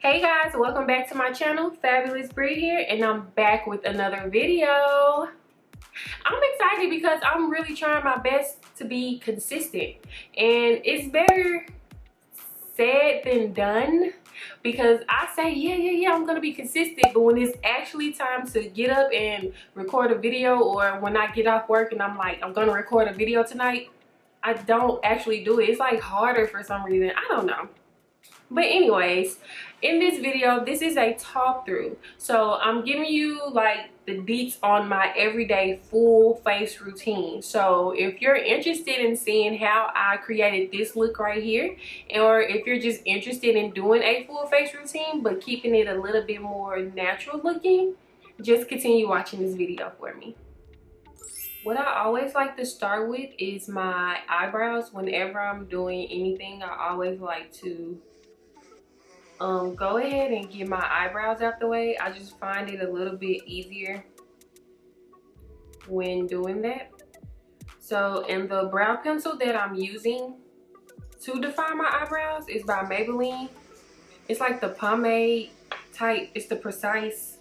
Hey guys, welcome back to my channel. FabulousBre here, and I'm back with another video. I'm excited because I'm really trying my best to be consistent, and it's better said than done, because I say yeah I'm gonna be consistent, but when it's actually time to get up and record a video, or when I get off work and I'm like, I'm gonna record a video tonight, I don't actually do it. It's like harder for some reason. I don't know. But anyways, in this video, this is a talk through. So I'm giving you like the deets on my everyday full face routine. So if you're interested in seeing how I created this look right here, or if you're just interested in doing a full face routine but keeping it a little bit more natural looking, just continue watching this video for me. What I always like to start with is my eyebrows. Whenever I'm doing anything, I always like to go ahead and get my eyebrows out the way. I just find it a little bit easier when doing that. So, and the brow pencil that I'm using to define my eyebrows is by Maybelline. It's like the pomade type. It's the Precise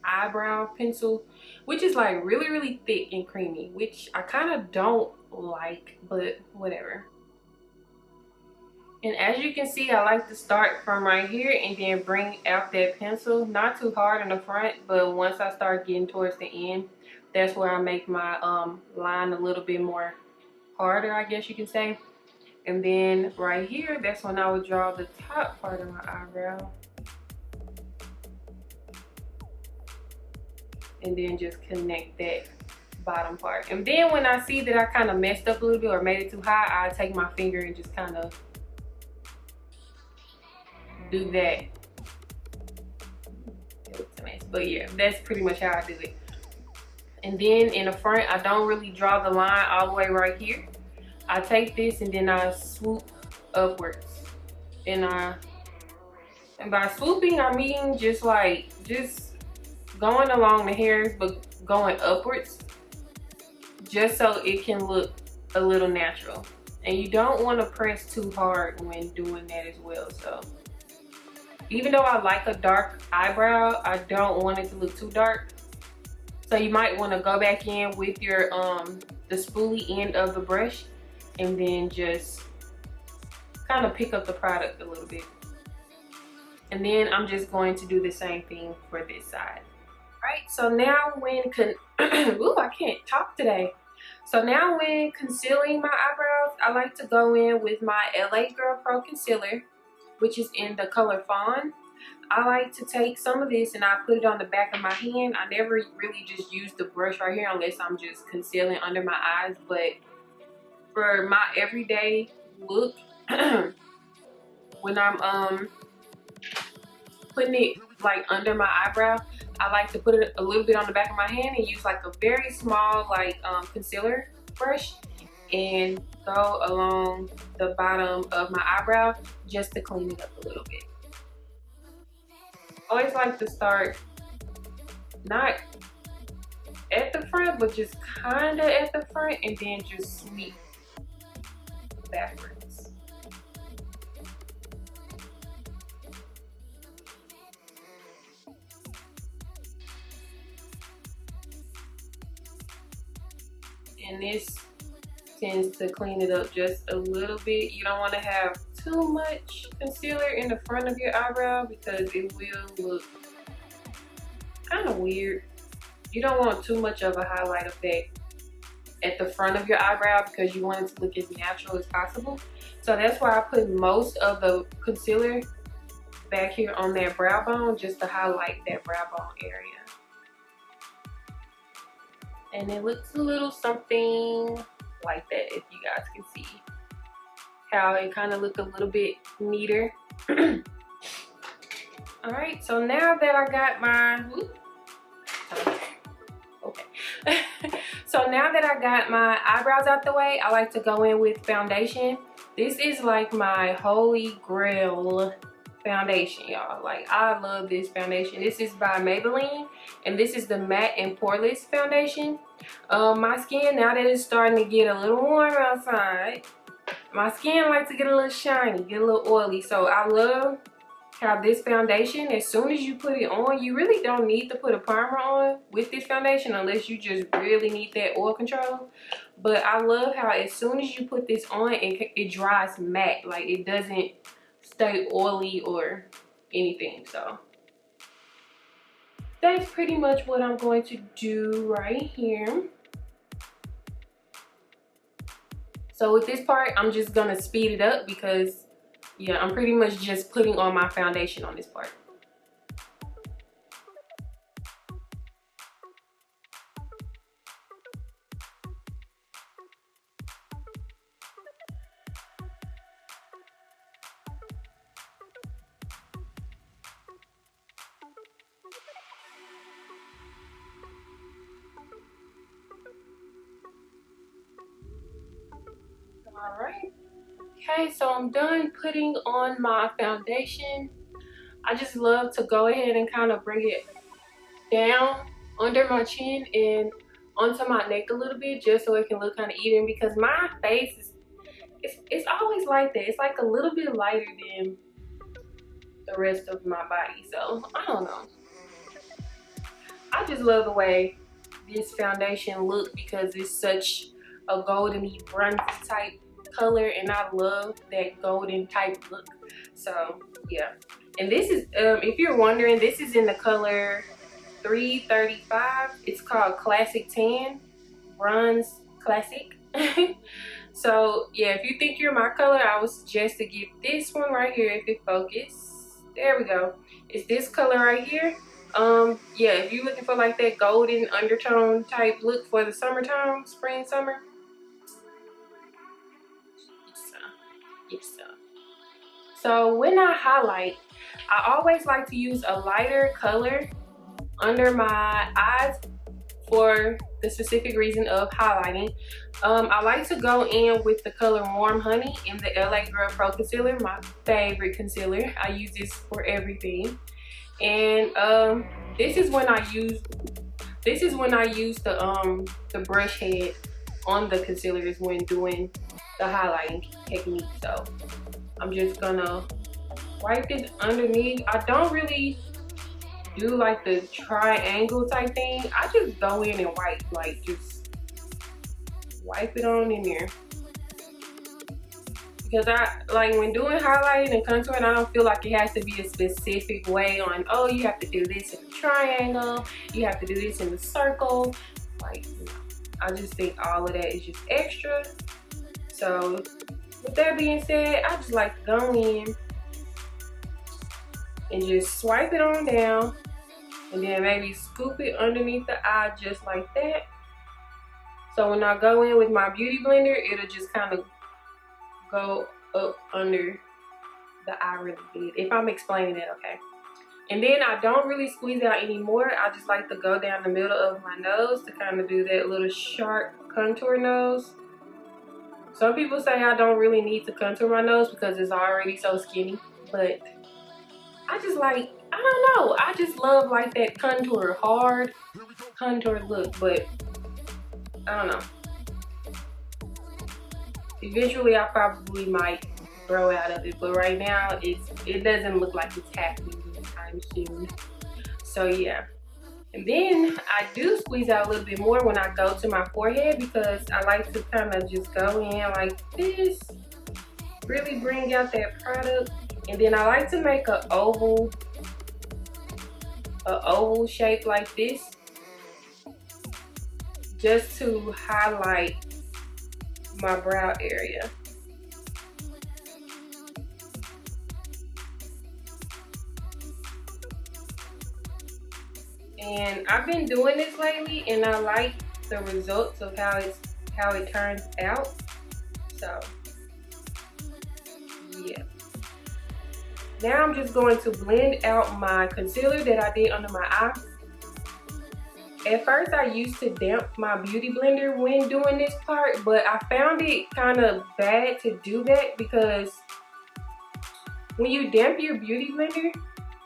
eyebrow pencil, which is like really thick and creamy, which I kind of don't like, but whatever. And as you can see, I like to start from right here and then bring out that pencil, not too hard in the front, but once I start getting towards the end, that's where I make my line a little bit more harder, I guess you can say. And then right here, that's when I would draw the top part of my eyebrow. And then just connect that bottom part. And then when I see that I kind of messed up a little bit or made it too high, I take my finger and just kind of do that. But yeah, that's pretty much how I do it. And then in the front, I don't really draw the line all the way right here. I take this and then I swoop upwards. And by swooping, I mean just going along the hairs, but going upwards, just so it can look a little natural. And you don't want to press too hard when doing that as well. So even though I like a dark eyebrow, I don't want it to look too dark. So you might want to go back in with your the spoolie end of the brush and then just kind of pick up the product a little bit. And then I'm just going to do the same thing for this side. Right, so now when ooh, I can't talk today. So now when concealing my eyebrows, I like to go in with my LA Girl Pro Concealer, which is in the color Fawn. I like to take some of this and I put it on the back of my hand. I never really just use the brush right here unless I'm just concealing under my eyes. But for my everyday look, when I'm putting it like under my eyebrow, I like to put it a little bit on the back of my hand and use like a very small like concealer brush and go along the bottom of my eyebrow just to clean it up a little bit. I always like to start not at the front, but just kind of at the front and then just sweep backwards. And this tends to clean it up just a little bit. You don't want to have too much concealer in the front of your eyebrow because it will look kind of weird. You don't want too much of a highlight effect at the front of your eyebrow because you want it to look as natural as possible. So that's why I put most of the concealer back here on that brow bone just to highlight that brow bone area. And it looks a little something like that, if you guys can see how it kind of look a little bit neater. All right, so now that I got my so now that I got my eyebrows out the way, I like to go in with foundation. This is like my holy grail foundation, y'all. Like, I love this foundation. This is by Maybelline, and this is the matte and poreless foundation. My skin, now that it's starting to get a little warm outside, my skin likes to get a little shiny, get a little oily. So I love how this foundation, as soon as you put it on, you really don't need to put a primer on with this foundation unless you just really need that oil control. But I love how as soon as you put this on, it dries matte. Like, it doesn't stay oily or anything. So that's pretty much what I'm going to do right here. So with this part, I'm just gonna speed it up because, yeah, I'm pretty much just putting on my foundation on this part. All right. Okay, so I'm done putting on my foundation. I just love to go ahead and kind of bring it down under my chin and onto my neck a little bit, just so it can look kind of even, because my face is it's always like that. It's like a little bit lighter than the rest of my body. So I don't know. I just love the way this foundation looks because it's such a goldeny bronzy type color, and I love that golden type look. So yeah, and this is if you're wondering, this is in the color 335. It's called Classic Tan, Bronze Classic. So yeah, if you think you're my color, I would suggest to get this one right here. If it focus, there we go. It's this color right here. Yeah, if you're looking for like that golden undertone type look for the summertime, spring, summer, yes. So when I highlight, I always like to use a lighter color under my eyes for the specific reason of highlighting. I like to go in with the color Warm Honey in the LA Girl Pro Concealer, my favorite concealer. I use this for everything. And this is when I use the brush head on the concealers when doing the highlighting technique. So I'm just gonna wipe it underneath. I don't really do like the triangle type thing. I just go in and wipe, like just wipe it on in there. Because I like when doing highlighting and contouring, I don't feel like it has to be a specific way on, oh, you have to do this in the triangle, you have to do this in the circle. Like, no. I just think all of that is just extra. So with that being said, I just like to go in and just swipe it on down, and then maybe scoop it underneath the eye just like that. So when I go in with my beauty blender, it'll just kind of go up under the eye really good, if I'm explaining it okay. And then I don't really squeeze out anymore. I just like to go down the middle of my nose to kind of do that little sharp contour nose. Some people say I don't really need to contour my nose because it's already so skinny, but I just like, I don't know, I just love like that contour, hard contour look. But I don't know, eventually I probably might grow out of it, but right now it doesn't look like it's happening anytime soon. So yeah. And then I do squeeze out a little bit more when I go to my forehead, because I like to kind of just go in like this, really bring out that product. And then I like to make an oval shape like this, just to highlight my brow area. And I've been doing this lately, and I like the results of how it turns out. So yeah. Now I'm just going to blend out my concealer that I did under my eye. At first I used to damp my beauty blender when doing this part, but I found it kind of bad to do that, because when you damp your beauty blender,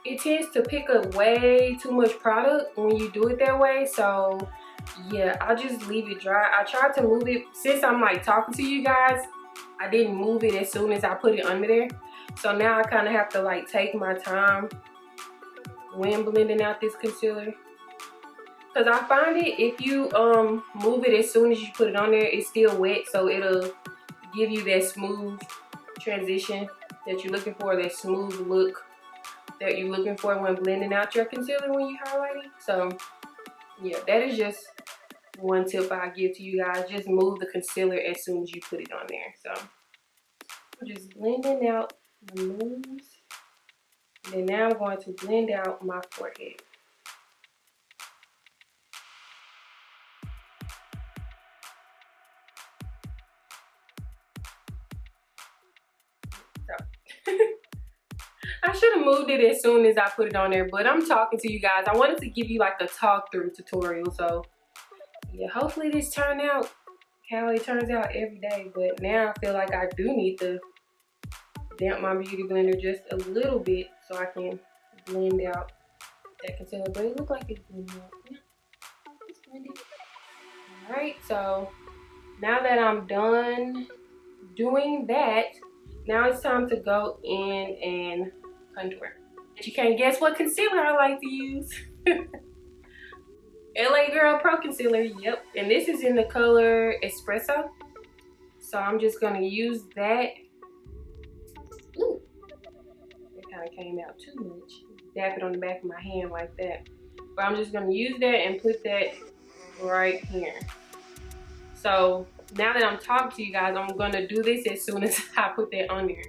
it tends to pick up way too much product when you do it that way. So yeah, I'll just leave it dry. I tried to move it, since I'm like talking to you guys, I didn't move it as soon as I put it under there. So now I kind of have to like take my time when blending out this concealer. Because I find it, if you move it as soon as you put it on there, it's still wet. So it'll give you that smooth transition that you're looking for, that smooth look that you're looking for when blending out your concealer when you're highlighting. So yeah, that is just one tip I give to you guys. Just move the concealer as soon as you put it on there. So I'm just blending out the moves. And then now I'm going to blend out my forehead. So I should have moved it as soon as I put it on there, but I'm talking to you guys. I wanted to give you like a talk through tutorial. So yeah, hopefully this turned out how it turns out every day. But now I feel like I do need to damp my beauty blender just a little bit so I can blend out that concealer. But it looks like it's blending out. Yeah, it's blended. Alright, so now that I'm done doing that, now it's time to go in and contour. But you can't guess what concealer I like to use. LA Girl Pro Concealer, yep. And this is in the color Espresso. So I'm just gonna use that. Ooh, it kind of came out too much. Dab it on the back of my hand like that. But I'm just gonna use that and put that right here. So now that I'm talking to you guys, I'm gonna do this as soon as I put that on there.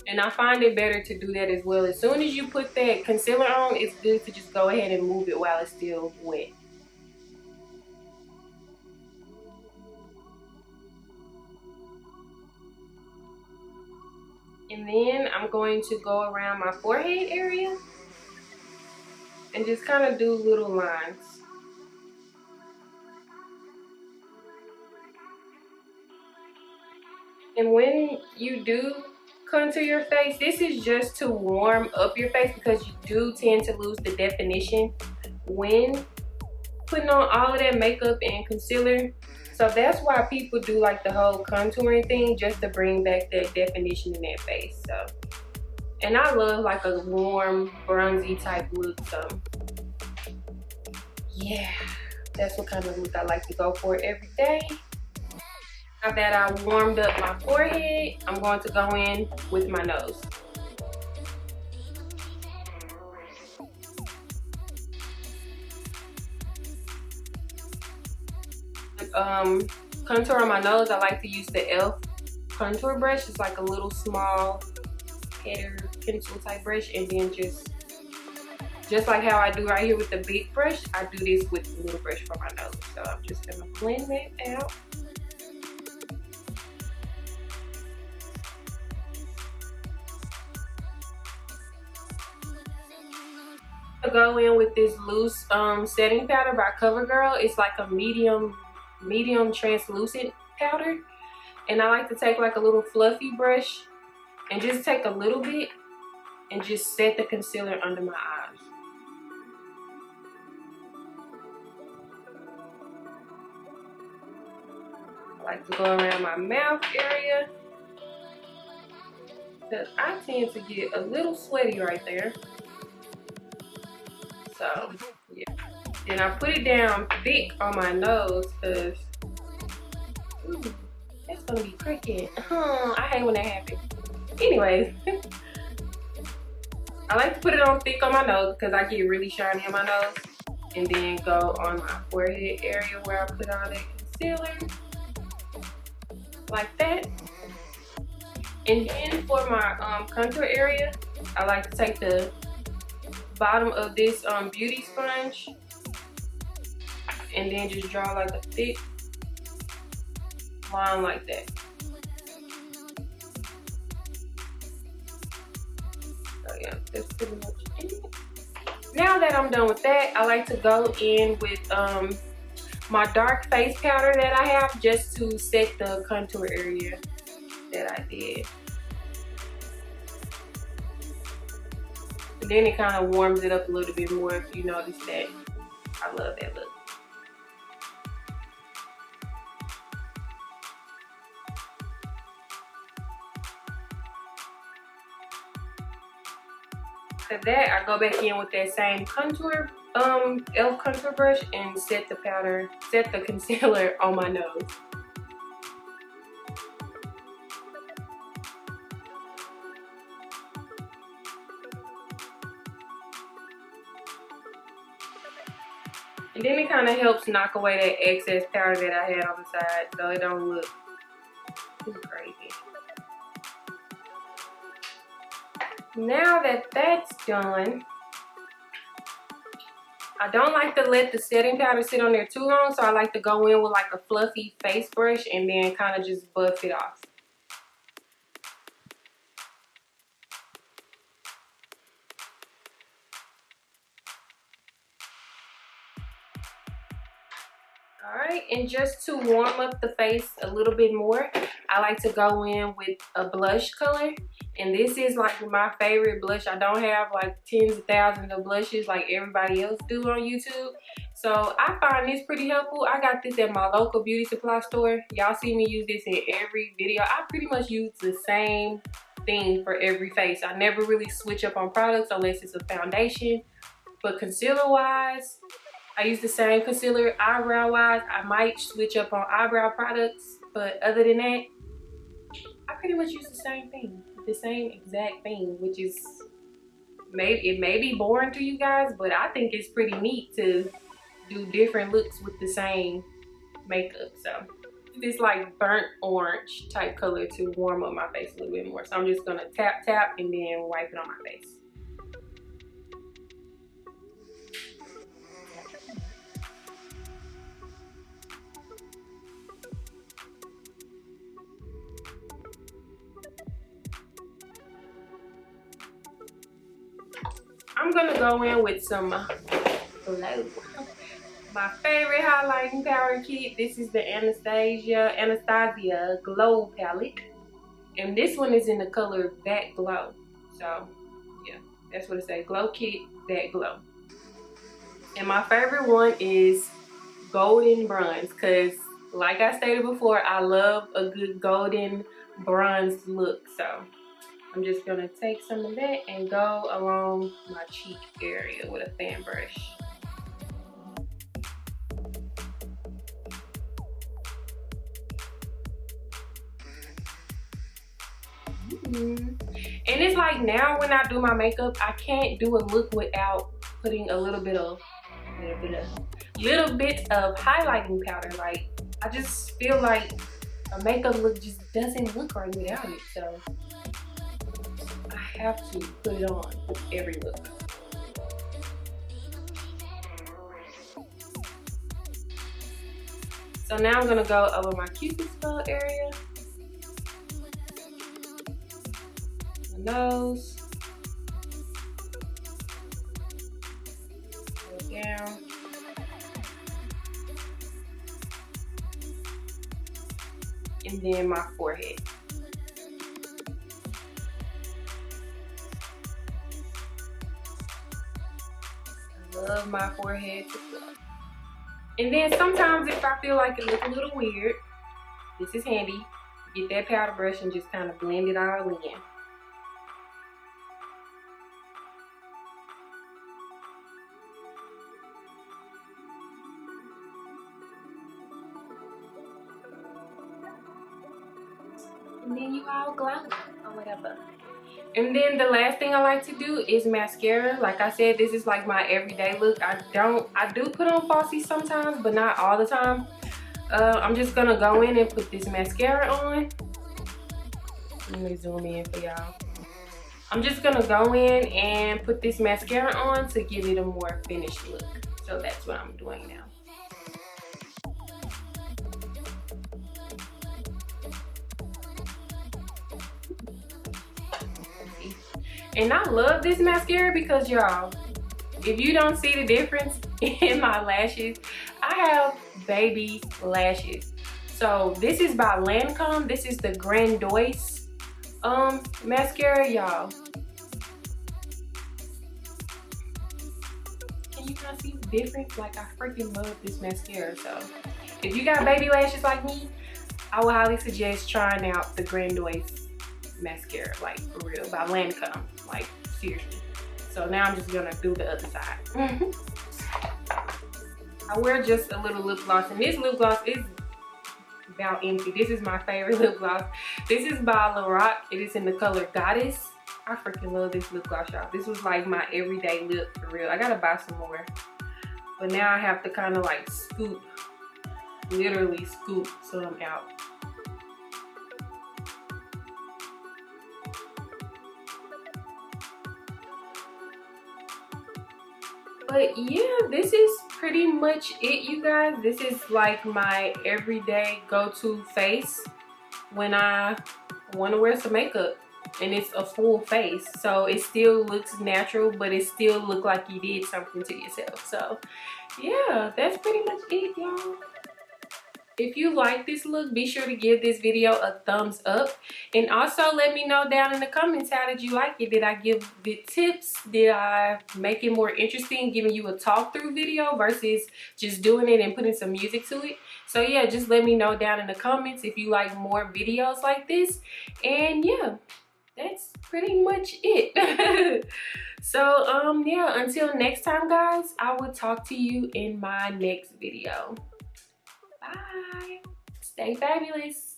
And I find it better to do that as well. As soon as you put that concealer on, it's good to just go ahead and move it while it's still wet. And then I'm going to go around my forehead area and just kind of do little lines. And when you do contour your face, this is just to warm up your face because you do tend to lose the definition when putting on all of that makeup and concealer. So that's why people do like the whole contouring thing, just to bring back that definition in their face. So, and I love like a warm bronzy type look. So yeah, that's what kind of look I like to go for every day. Now that I warmed up my forehead, I'm going to go in with my nose. Contour on my nose, I like to use the e.l.f. contour brush. It's like a little small header pencil type brush, and then just like how I do right here with the big brush, I do this with the little brush for my nose. So I'm just gonna blend that out. I go in with this loose setting powder by CoverGirl. It's like a medium translucent powder, and I like to take like a little fluffy brush and just take a little bit and just set the concealer under my eyes. I like to go around my mouth area because I tend to get a little sweaty right there. So yeah, then I put it down thick on my nose because that's gonna be crooked. I hate when that happens. Anyways, I like to put it on thick on my nose because I get really shiny on my nose, and then go on my forehead area where I put all that concealer like that. And then for my contour area, I like to take the bottom of this beauty sponge and then just draw like a thick line like that. So yeah, that's pretty much it. Now that I'm done with that, I like to go in with my dark face powder that I have just to set the contour area that I did. Then it kind of warms it up a little bit more if you notice that. I love that look. After that, I go back in with that same contour, e.l.f. contour brush and set the concealer on my nose. And then it kind of helps knock away that excess powder that I had on the side so it don't look too crazy. Now that that's done, I don't like to let the setting powder sit on there too long, so I like to go in with like a fluffy face brush and then kind of just buff it off. Alright, and just to warm up the face a little bit more, I like to go in with a blush color. And this is like my favorite blush. I don't have like tens of thousands of blushes like everybody else do on YouTube. So I find this pretty helpful. I got this at my local beauty supply store. Y'all see me use this in every video. I pretty much use the same thing for every face. I never really switch up on products unless it's a foundation. But concealer wise, I use the same concealer. Eyebrow wise, I might switch up on eyebrow products. But other than that, I pretty much use the same thing. The same exact thing, which is it may be boring to you guys, but I think it's pretty neat to do different looks with the same makeup. So this like burnt orange type color to warm up my face a little bit more. So I'm just gonna tap and then wipe it on my face. I'm gonna go in with some Glow. My favorite highlighting powder kit. This is the Anastasia Glow palette. And this one is in the color That Glow. So, yeah, that's what it says. Glow Kit, That Glow. And my favorite one is Golden Bronze. Because, like I stated before, I love a good golden bronze look. So, I'm just going to take some of that and go along my cheek area with a fan brush. And it's like now when I do my makeup, I can't do a look without putting a little bit of highlighting powder. Like, I just feel like a makeup look just doesn't look right without it. So I have to put it on with every look. So now I'm gonna go over my Cupid's bow area, my nose, go down, and then my forehead. I love my forehead to glow. And then sometimes if I feel like it looks a little weird, this is handy. Get that powder brush and just kind of blend it all in. And then you all glow or whatever. And then the last thing I like to do is mascara. Like I said, this is like my everyday look. I do put on falsies sometimes, but not all the time. I'm just gonna go in and put this mascara on. Let me zoom in for y'all. I'm just gonna go in and put this mascara on to give it a more finished look. So that's what I'm doing now. And I love this mascara because y'all, if you don't see the difference in my lashes, I have baby lashes. So this is by Lancome. This is the Grandoise mascara, y'all. Can you guys see the difference? Like, I freaking love this mascara. So if you got baby lashes like me, I would highly suggest trying out the Grandoise mascara, like for real, by Lancome, like seriously. So now I'm just gonna do the other side. I wear just a little lip gloss, and this lip gloss is about empty. This is my favorite lip gloss. This is by Lorac. It is in the color Goddess. I freaking love this lip gloss, y'all. This was like my everyday lip for real. I gotta buy some more. But now I have to kind of like scoop, literally scoop some out. But yeah, this is pretty much it, you guys. This is like my everyday go-to face when I want to wear some makeup, and it's a full face, so it still looks natural, but it still look like you did something to yourself. So yeah, that's pretty much it, y'all. If you like this look, be sure to give this video a thumbs up, and also let me know down in the comments, how did you like it? Did I give good tips? Did I make it more interesting, giving you a talk through video versus just doing it and putting some music to it? So yeah, just let me know down in the comments if you like more videos like this. And yeah, that's pretty much it. So yeah, until next time, guys, I will talk to you in my next video. Bye. Stay fabulous.